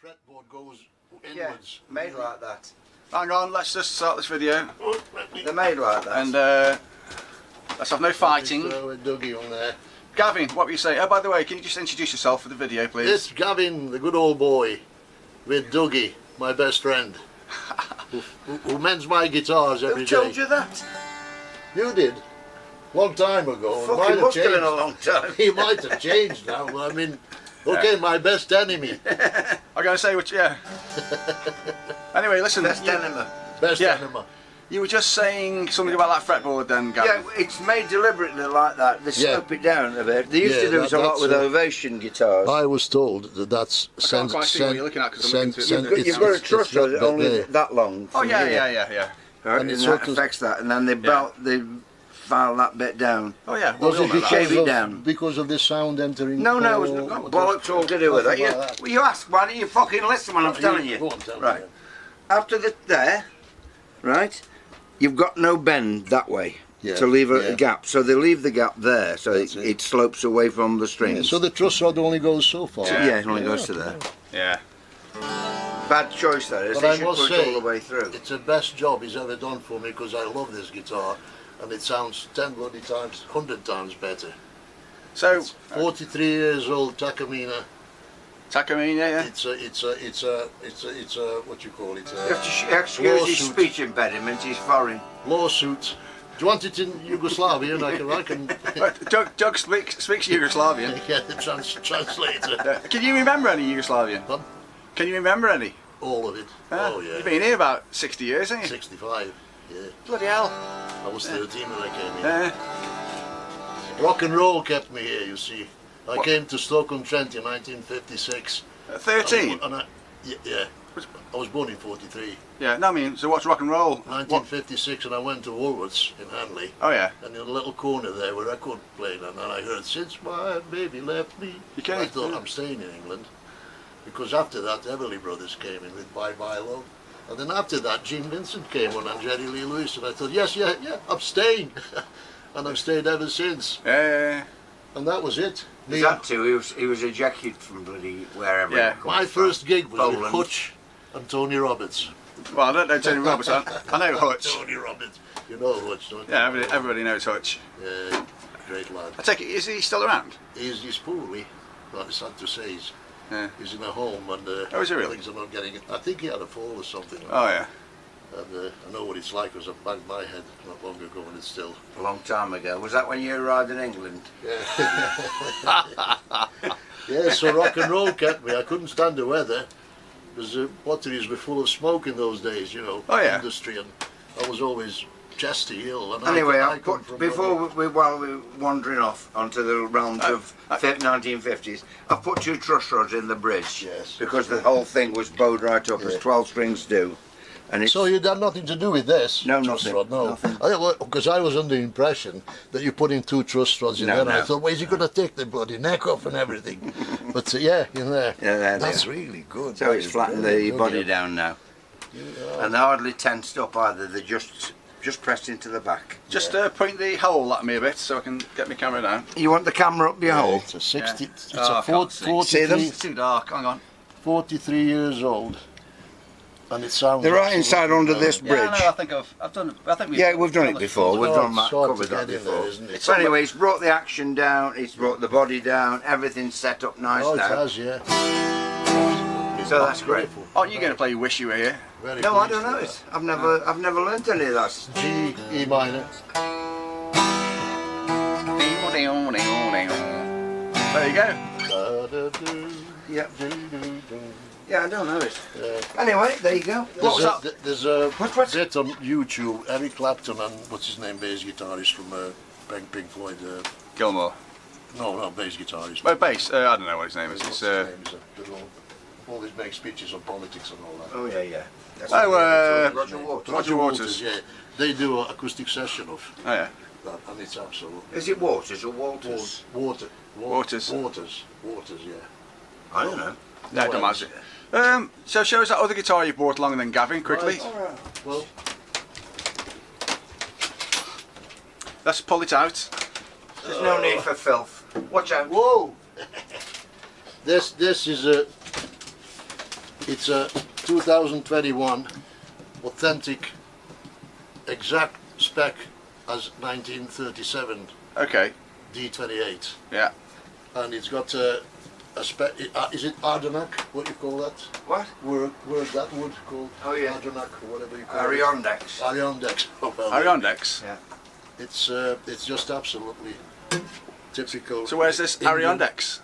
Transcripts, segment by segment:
fretboard goes inwards. Yeah, made like that. Hang on, let's just start this video. They're made like that. And let's have no fighting. Throw a Dougie on there. Gavin, what were you saying? Oh, by the way, can you just introduce yourself for the video, please? It's Gavin, the good old boy, with Dougie, my best friend, who mends my guitars every Who day. told you that? You did. Long time ago. Fucking must have been a long time. He might have changed now, but I mean, okay, my best enemy. I'm going to say which, yeah. Anyway, listen. Best enema. Best Yeah. enemy. You were just saying something about that fretboard then, Gavin. Yeah, it's made deliberately like that. They slope it down a bit. They used to do it a lot with ovation guitars. I was told that that's... I can't quite see what you're looking at because I'm looking to it. You've got a truss rod only that long. Oh, yeah, here. yeah. Right, And and it that sort of- affects that, and then they file that bit down. Oh, yeah. Was Well, it we all know that. shave it because down. of, because of the sound entering? No, or it's got what bollocks all to do with nothing it. like that. Well, you ask, why don't you fucking listen when I'm telling you? Go on, tell me Right. then. After there, right, you've got no bend that way Yeah, to leave a yeah. gap. So they leave the gap there, so That's it slopes away from the strings. Yeah, so the truss rod only goes so far. Yeah, it only goes to there. Yeah. Bad choice that is. But They I should must put it say, all the way through. it's the best job he's ever done for me because I love this guitar and it sounds 10 bloody times, 100 times better. So, It's 43 years old Takamine. Takamine, yeah. It's a what you call it? You have to excuse his lawsuit. speech impediment, he's foreign. Lawsuit. Do you want it in Yugoslavia? And I can Doug speaks Yugoslavian. get the translator. Can you remember any Yugoslavian? Pardon? Can you remember any? All of it. Ah, Oh yeah. You've been here about 60 years, haven't you? 65. Yeah. Bloody hell. I was 13 when I came here. Yeah. Rock and roll kept me here, you see. I came to Stoke-on-Trent in 1956. 13? Yeah. I was born in 43. Yeah, no, I mean, so what's rock and roll? What? 1956, and I went to Woolworths in Hanley. Oh, yeah. And in a little corner there where I could play, and then I heard, "Since my baby left me." You can't, I thought, yeah. I'm staying in England. Because after that, Everly Brothers came in with Bye Bye Love. And then after that, Gene Vincent came on and Jerry Lee Lewis. And I thought, yes, I'm staying. And I've stayed ever since. Yeah. And that was it. There's that too, he was ejected from bloody wherever. Yeah. he comes My from. first gig was with Poland. Hutch and Tony Roberts. Well, I don't know Tony Roberts. I know Hutch. Tony Roberts. You know Hutch, don't you? Yeah, everybody knows Hutch. Yeah, great lad. I take it, is he still around? He's poorly. Well, it's sad to say. He's in a home and Oh, is he really? things are not getting it. I think he had a fall or something. Oh, yeah. And I know what it's like because I banged my head not long ago and it's still. A long time ago. Was that when you arrived in England? Yeah, so rock and roll kept me. I couldn't stand the weather because the potteries were full of smoke in those days, you know. Oh, yeah. Industry, and I was always chesty ill. And Anyway, I come put, from while we're wandering off onto the realms of 1950s, I've put 2 truss rods in the bridge. Yes. Because the whole thing was bowed right up as 12 strings do. And it's, So you had nothing to do with this? No, truss nothing, rod, no. nothing. Because I was under the impression that you put in 2 truss rods in No, there, and I no. thought, well, is he going to take the bloody neck off and everything? But yeah, in there. Yeah, there they That's are. really good. so That it's is flattened really the good, body yeah. down now. And they're hardly tensed up either, they're just pressed into the back. Just point the hole at me a bit so I can get my camera down. You want the camera up your hole? It's a 60. Yeah. It's Oh, I a can't see. 43, See them? It's too dark, hang on. 43 years old, and it sounds. They're right inside under this bridge. Yeah, no, I think I've done it. I think We've done it before. We've done that, covered that before. It? So anyway, it's brought the action down. It's brought the body down. Everything's set up nice Oh, it now. has, yeah. So that's great. Aren't you going to play Wish You Were Here? Very No, I pleased don't know with it. I've never learnt any of that. that. G, E minor. There you go. Yeah. Da-da-do-do. Yeah, I don't know it. Anyway, there you go. What was that? There's a What? bit on YouTube. Eric Clapton and what's his name, bass guitarist from Pink Floyd. Gilmore. No, bass guitarist. Oh, bass. I don't know what his name is. What's It's, his name? He's a little, always makes speeches on politics and all that. Oh yeah. That's Roger Waters. Roger Waters. Yeah, they do an acoustic session of Oh, yeah. that, and it's absolutely. Is it Waters or Walters? Waters. Waters. Yeah. I don't know. No, don't matter. So show us that other guitar you brought along then, Gavin, quickly. Right. Well, Let's pull it out. There's no need for filth. Watch out. whoa! This is a It's a 2021 authentic, exact spec as 1937 Okay. D28, Yeah. and it's got a spec. Is it Ardenac? What you call that? What? Where's that wood called? Oh, yeah. Ardenac or whatever you call it. Ariondex. Ariondex. Oh, well, Ariondex. Yeah. It's just absolutely typical. So where's this Indian- Ariondex?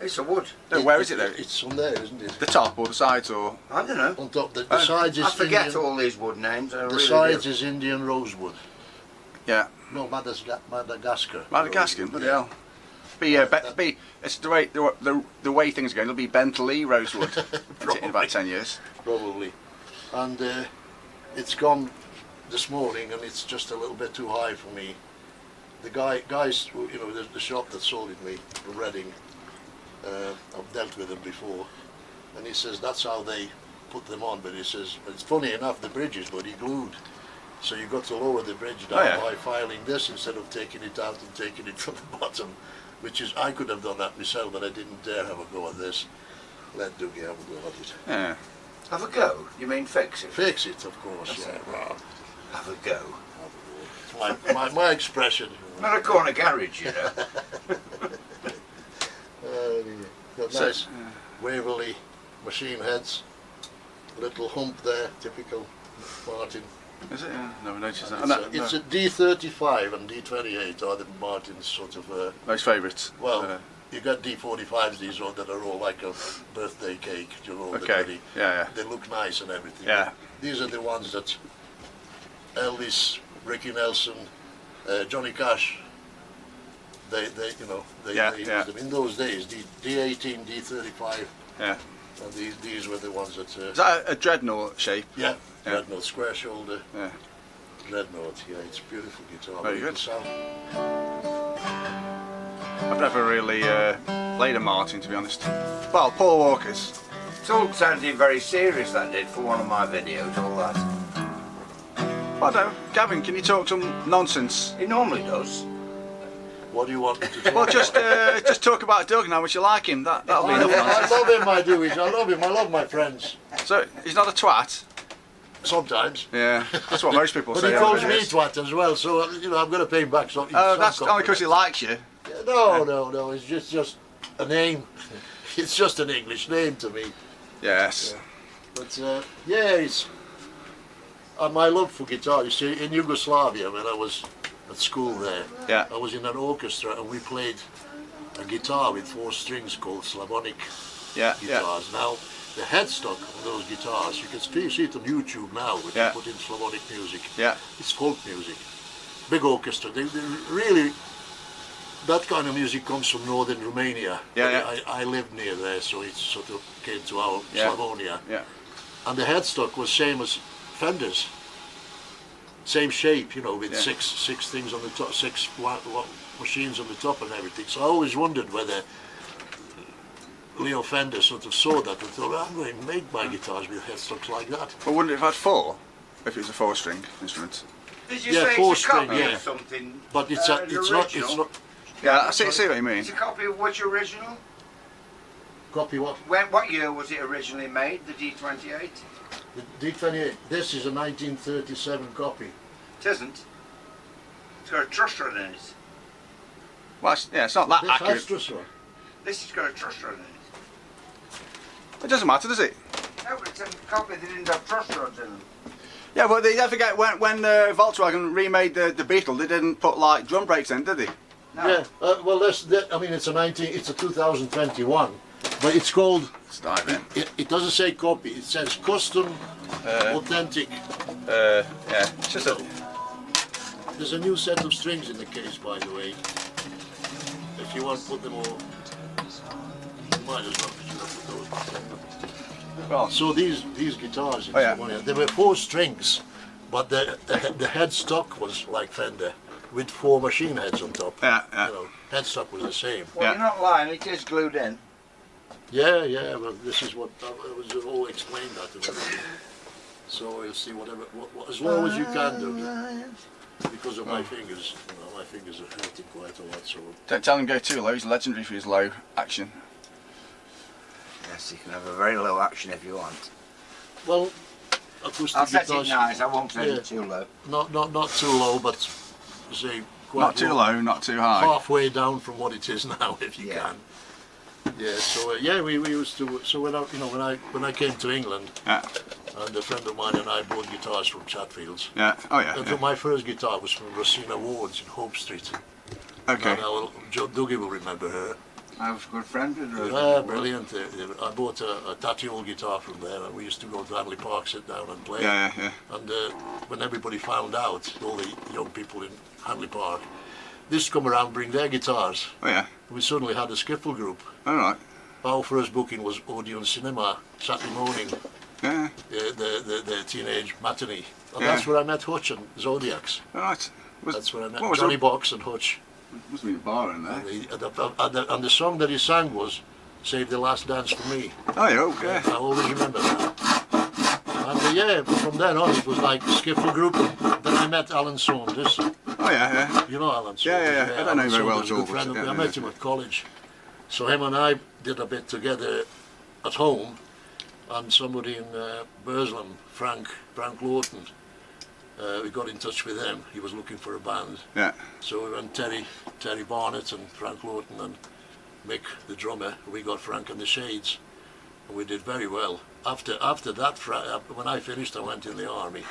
It's a wood. No, where is it though? It's on there, isn't it? The top or the sides or? I don't know. On top. The sides is I forget Indian, all these wood names. I the really sides do. is Indian rosewood. Yeah. No, Madagascar. Madagascar. Bloody hell. It's the way things are going. It'll be Bentley rosewood in about 10 years. Probably. And it's gone this morning, and it's just a little bit too high for me. The guys, you know, the shop that sold it me from Reading, I've dealt with him before, and he says that's how they put them on. But he says it's funny enough, the bridge is bloody glued, so you got to lower the bridge down by filing this instead of taking it out and taking it from the bottom, which is I could have done that myself, but I didn't dare have a go at this. Let Dougie have a go at it. Yeah. Have a go? You mean fix it? Fix it, of course. That's Yeah. it. Have a go. It's my expression. Not a corner garage, you know. Got So- nice Waverley machine heads, little hump there, typical Martin. Is it? Yeah. Never noticed that. It's a D35 and D28 are the Martin's sort of. Most favourites. Well, you got D45s. These are that are all like a birthday cake. You know, Okay. Yeah. they look nice and everything. Yeah. These are the ones that Elvis, Ricky Nelson, Johnny Cash. They you know, they used them in those days. D18, D35, Yeah. and these were the ones that. Is that a dreadnought shape? Yeah, Yeah. dreadnought, square shoulder, Yeah. dreadnought. Yeah, it's a beautiful guitar. Very beautiful good. sound. I've never really played a Martin, to be honest. Well, Paul Walker's. It's all sounding very serious, that did, for one of my videos, all that. Well, no, Gavin, can you talk some nonsense? He normally does. What do you want me to do? Well, just talk about Doug and how much you like him. That'll be enough I nonsense. love him, I do. I love him. I love my friends. So he's not a twat. Sometimes. Yeah, that's what most people But say. he calls me nowadays. twat as well, so you know I'm going to pay him back something. Oh, that's only because he likes you. No. It's just a name. It's just an English name to me. Yes. But yeah, it's my love for guitar. You see, in Yugoslavia, when I was at school there, Yeah. I was in an orchestra and we played a guitar with 4 strings called Slavonic Yeah. guitars. Now, the headstock of those guitars, you can see it on YouTube now, when Yeah. you put in Slavonic music. Yeah. It's folk music. Big orchestra. They really, that kind of music comes from northern Romania. Yeah. I lived near there, so it sort of came to our Yeah. Slavonia. Yeah. And the headstock was same as Fenders. Same shape, you know, with Yeah. six things on the top, six machines on the top and everything. So I always wondered whether Leo Fender sort of saw that and thought, well, I'm going to make my guitars with headstocks like that. Well, wouldn't it have had 4 if it was a 4-string instrument? Did you Yeah, say 4 it's a copy string, yeah. of something? But it's the it's not original? Yeah, I see what you mean. It's a copy of which original? copy what? What year was it originally made, the D28? The D28. This is a 1937 copy. It isn't. It's got a truss rod in it. Well, it's not that This has accurate. truss rod. This has got a truss rod in it. It doesn't matter, does it? No, but it's a copy that didn't have truss rods in them. Yeah, but don't forget when Volkswagen remade the Beetle, they didn't put like drum brakes in, did they? No. Yeah. Well, I mean, it's a 2021, but it's called. Let's dive in. It doesn't say copy. It says custom, authentic. Yeah, it's just a. There's a new set of strings in the case, by the way. If you want to put them all, you might as well put those. Well, So these guitars, in Oh, yeah. Slavonia, there were 4 strings, but the headstock was like Fender, with 4 machine heads on top. Yeah. You know, headstock was the same. Well, Yeah. you're not lying, it is glued in. Yeah. Well, this is what I was all explained that and everything. So we'll see what as low as you can do, because of my fingers. You know, my fingers are hurting quite a lot. So don't tell him to go too low. He's legendary for his low action. Yes, you can have a very low action if you want. Well, acoustic I'll set it guitars, nice, I won't set Yeah. it too low. not too low, but say quite Not too low, not too high. halfway down from what it is now, if you Yeah. can. Yeah. So yeah, we used to. So when I came to England, Yeah, and a friend of mine and I bought guitars from Chatfield's. yeah. Oh yeah. And yeah. my first guitar was from Rosina Ward's in Hope Street. Okay. Now, Dougie will remember her. I was a good friend with her. Yeah, brilliant. I bought a tatty old guitar from there, and we used to go to Hanley Park, sit down and play. Yeah, yeah, yeah. And when everybody found out, all the young people in Hanley Park, this come around bring their guitars. Oh yeah. We suddenly had a skiffle group. All right. Our first booking was Odeon Cinema, Saturday morning, Yeah. the teenage matinee. And Yeah. that's where I met Hutch and Zodiacs. All right. That's where I met what was Johnny the- Box and Hutch. Must have been a bar in there. And the song that he sang was Save the Last Dance for Me. Oh yeah. Oh, yeah. I always remember that. And yeah, from then on it was like skiffle group. Then I met Alan Saunders. Oh yeah. Yeah. You know Alan Saunders? Yeah, yeah. I don't know Alan very well Saunders, at all, good friend of but me. yeah, I met yeah. him at college. So him and I did a bit together at home. And somebody in Burslem, Frank Lawton, we got in touch with him. He was looking for a band. Yeah. So we went Terry Barnett and Frank Lawton and Mick, the drummer. We got Frank and the Shades, and we did very well. After that, when I finished, I went in the army.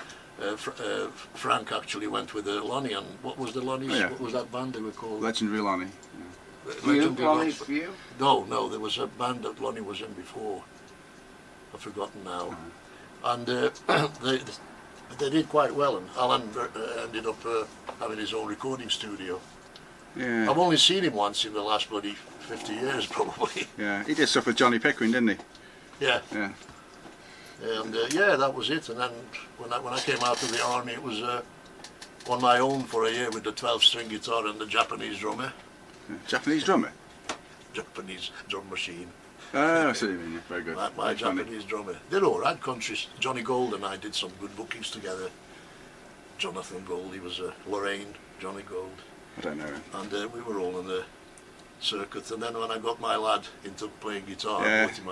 Frank actually went with the Lonnie, and what was the Lonnies? Oh, yeah. What was that band they were called? Legendary Lonnie. Legendary Lonnie's Lonnie. for you? No, there was a band that Lonnie was in before. I've forgotten now. And they did quite well, and Alan ended up having his own recording studio. Yeah. I've only seen him once in the last bloody 50 years, probably. Yeah. He did stuff with Johnny Pickering, didn't he? Yeah, Yeah. and yeah, that was it. And then when I came out of the army, it was on my own for a year with the 12-string guitar and the Japanese drummer, Japanese drummer. Japanese drum machine. Oh, I see what you mean. Yeah. Very good. My Very funny. Japanese drummer. They're all right countries. Johnny Gold and I did some good bookings together. Jonathan Gold, he was Lorraine, Johnny Gold. I don't know. And we were all in the circuit. And then when I got my lad into playing guitar, Yeah. I bought him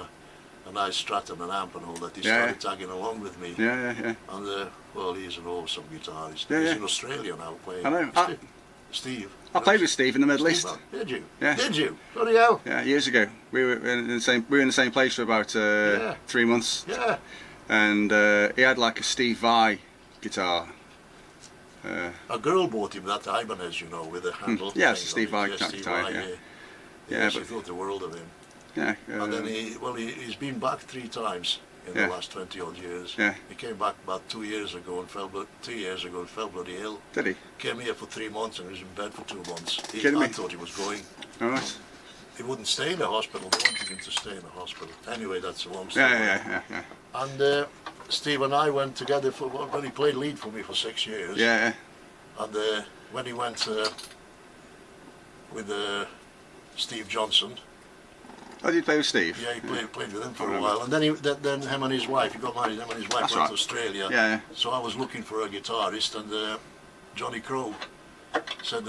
a nice Strat and an amp and all that. He Yeah. started tagging along with me. Yeah, yeah, yeah. And well, he's an awesome guitarist. Yeah, He's yeah. in Australia now playing. I know. Steve. I played with Steve in the Middle East. Did you? Yeah. Did you? Bloody hell. Yeah, years ago. We were in the same place for about Yeah. 3 months, Yeah. and he had like a Steve Vai guitar. A girl bought him that Ibanez, you know, with a handle. Yeah, thing it's a Steve on it. Vai Yes, guitar, Vai, yeah. Yeah, Yeah, she but- thought the world of him. Yeah. And then he's been back 3 times in Yeah. the last 20 odd years. Yeah. He came back about 2 years ago and fell bloody ill. Did he? Came here for 3 months and was in bed for 2 months. Kidding I me? thought he was going. All right. He wouldn't stay in the hospital. They wanted him to stay in the hospital. Anyway, that's a long story. Yeah. And Steve and I went together for. Well, he played lead for me for 6 years. Yeah. And when he went with Steve Johnson, Oh, did you play with Steve? yeah, he played with him for a remember. while. And then him and his wife, he got married. Him and his wife That's went right. to Australia. Yeah. So I was looking for a guitarist, and Johnny Crow said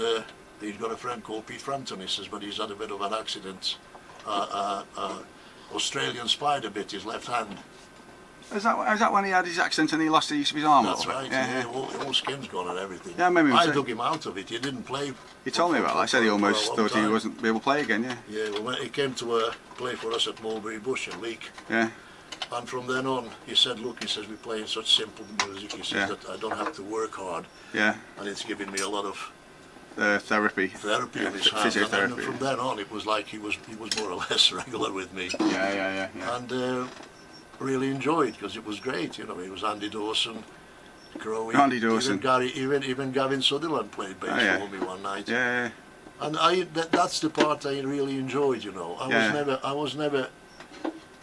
he'd got a friend called Pete Frampton. He says, but he's had a bit of an accident. Australian spider bit his left hand. Is that when he had his accident and he lost the use of his arm? a That's little bit? right. Yeah. Yeah, all skin's gone and everything. Yeah, I remember him I saying- dug him out of it. He didn't play. He told me about that. I said he almost for a long thought he time. wasn't be able to play again. Yeah. Yeah, well, when he came to play for us at Mulberry Bush in Leek. Yeah. And from then on, he said, look, he says, we're playing such simple music. He says Yeah. that I don't have to work hard. Yeah. And it's giving me a lot of Therapy. therapy Yeah, in his hands. And physiotherapy. from then on, it was like he was more or less regular with me. Yeah. And really enjoyed, because it was great. You know, it was Andy Dawson, Crowe. Andy Dawson. Even Gavin Sutherland played bass Oh, yeah. for me one night. Yeah. And that's the part I really enjoyed, you know.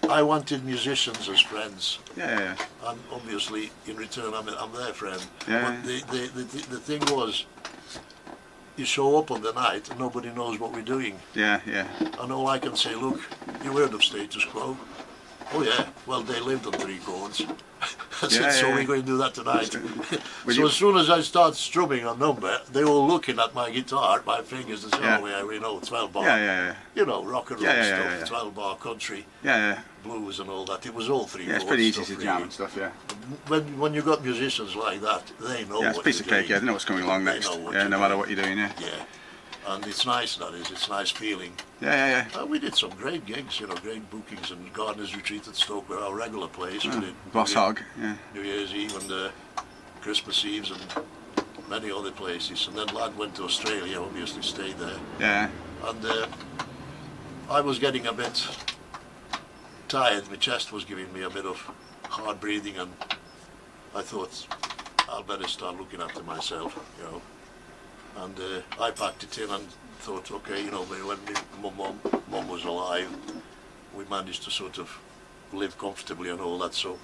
I wanted musicians as friends, Yeah. and obviously in return I'm their friend. Yeah. But the thing was, you show up on the night and nobody knows what we're doing. Yeah. And all I can say, look, you heard of Status Quo? Oh yeah, well they lived on 3 chords. I said, so we're going to do that tonight. Will So you- as soon as I start strumming a number, they all looking at my guitar, my fingers, and say, Yeah. oh yeah, we know 12 bar. Yeah. You know, rock and roll Yeah, stuff, yeah. 12 bar country, Yeah. blues and all that. It was all three Yeah, it's chord pretty easy stuff, to jam really. and stuff, yeah. When you got musicians like that, they know Yeah, it's a what piece of you're cake, yeah, doing. they know what's coming along They next. know what Yeah, you're no matter doing. what you're doing, yeah. Yeah. And it's nice, that is. It's a nice feeling. Yeah. We did some great gigs, you know, great bookings, and Gardener's Retreat at Stoke were our regular place. We did Boss Hog, yeah. New Year's Eve and Christmas Eves and many other places. And then lad went to Australia, obviously stayed there. Yeah. And I was getting a bit tired. My chest was giving me a bit of hard breathing, and I thought I'll better start looking after myself, you know. And I packed it in and thought, okay, you know, when my mum was alive, we managed to sort of live comfortably and all that. So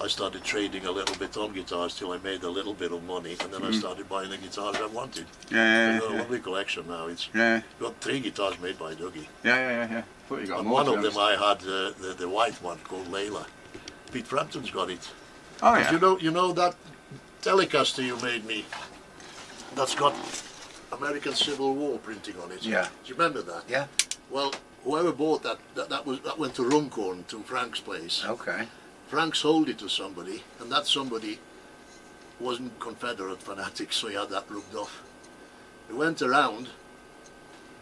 I started trading a little bit on guitars till I made a little bit of money, and then I started buying the guitars I wanted. Yeah. I've got a lovely collection now. It's Yeah. got 3 guitars made by Dougie. Yeah. Thought you got And more, one to of be them honest. I had the white one called Layla. Pete Frampton's got it. Oh, 'Cause yeah. you know that Telecaster you made me, that's got American Civil War printing on it. Yeah. Do you remember that? Yeah. Well, whoever bought that went to Runcorn, to Frank's place. Okay. Frank sold it to somebody, and that somebody wasn't Confederate fanatics, so he had that rubbed off. He went around,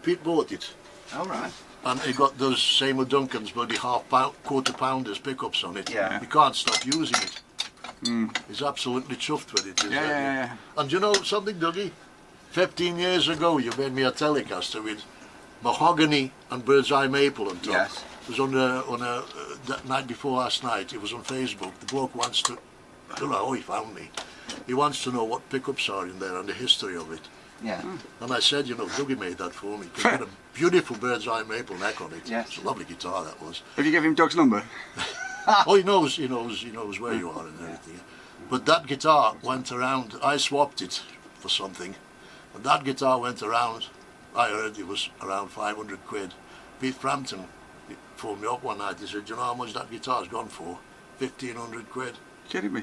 Pete bought it, All right. and he got those Seymour Duncan's bloody quarter pounders pickups on it. Yeah. He can't stop using it. He's absolutely chuffed with it. Yeah. And you know something, Dougie? 15 years ago you made me a Telecaster with mahogany and bird's eye maple on top. Yes. It was on that night before last night. It was on Facebook. The bloke wants to, I don't know how he found me. He wants to know what pickups are in there and the history of it. Yeah. And I said, you know, Dougie made that for me. It's got a beautiful bird's eye maple neck on it. Yes. It's a lovely guitar, that was. Have you given him Doug's number? Oh, he knows where you are and everything. But that guitar went around. I swapped it for something, and that guitar went around. I heard it was around 500 quid. Pete Frampton phoned me up one night. He said, "Do you know how much that guitar's gone for? 1,500 quid." Kidding me?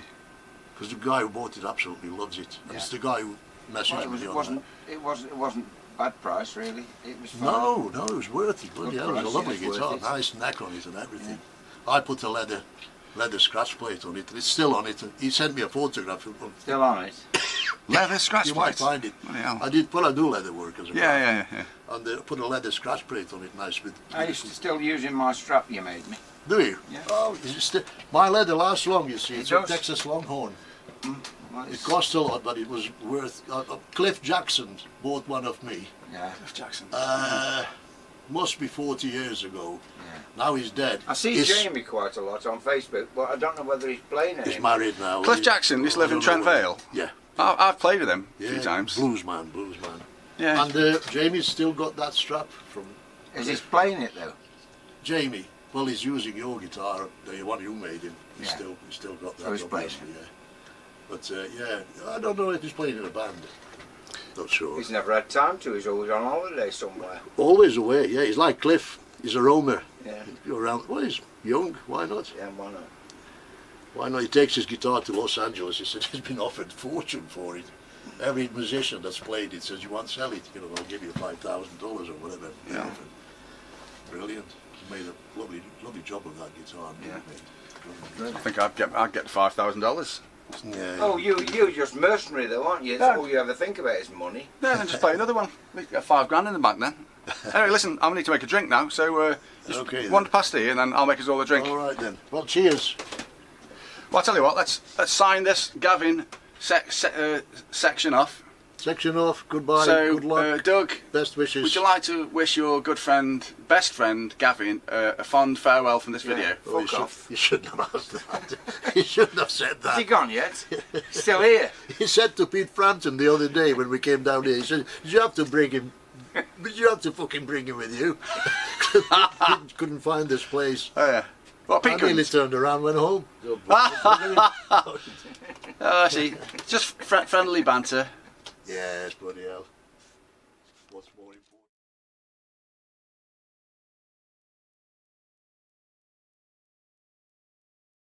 Because the guy who bought it absolutely loves it. And it's the guy who messaged Well, me it on wasn't bad price really. It was that. fine. No, it was worth it. Bloody hell, it was a price, lovely yeah, it's guitar, worth it. nice neck on it and everything. I put a leather scratch plate on it, and it's still on it. He sent me a photograph. Still on it. Leather scratch You might plate. find it. Bloody hell. I do leather work as well. Yeah. And put a leather scratch plate on it, nice with. I used to still using my strap you made me. Do you? Yeah. Oh, my leather lasts long. You see, It it's a does. Texas Longhorn. Well, It it's- cost a lot, but it was worth. Cliff Jackson bought one of me. Yeah. Cliff Jackson. Must be 40 years ago. Yeah. Now he's dead. I see Jamie quite a lot on Facebook, but I don't know whether he's playing He's anymore. married now. Cliff Jackson used to live in Trent Vale. Yeah. I've played with him a Yeah. few times. Bluesman. Yeah. And Jamie's still got that strap from Is he playing it though? Jamie. Well, he's using your guitar, the one you made him. He's Yeah. still got that. So he's playing obviously, yeah. But yeah, I don't know if he's playing in a band. Not sure. He's never had time to. He's always on holiday somewhere. Always away. Yeah, he's like Cliff. He's a roamer. Yeah. Go around. Well, he's young. Why not? Yeah, why not? Why not? He takes his guitar to Los Angeles. He said he's been offered fortune for it. Every musician that's played it says, "You want to sell it? You know, I'll give you $5,000 or whatever." Yeah. Brilliant. He made a lovely job of that guitar. Yeah. I think I'd get $5,000. Yeah. Oh, you're just mercenary though, aren't you? That's all you ever think about is money. Yeah, then just play another one. We got $5,000 in the bank then. Anyway, listen, I need to make a drink now, so just Okay, then. one pasty and then I'll make us all a drink. All right then. Well, cheers. Well, I'll tell you what, let's sign this Gavin section off. Section off. Goodbye. So, Good luck. Doug, Best wishes. would you like to wish your good friend, best friend, Gavin, a fond farewell from this video? Oh, Fuck off. you shouldn't have asked that. You shouldn't have said Has he that. gone yet? Still here? He said to Pete Frampton the other day when we came down here, he said, "Did you have to bring him? Did you have to fucking bring him with you?" Couldn't find this place. Oh, yeah. Well, Pete I nearly couldn't. turned around and went home. See, just friendly banter. Yes, bloody hell.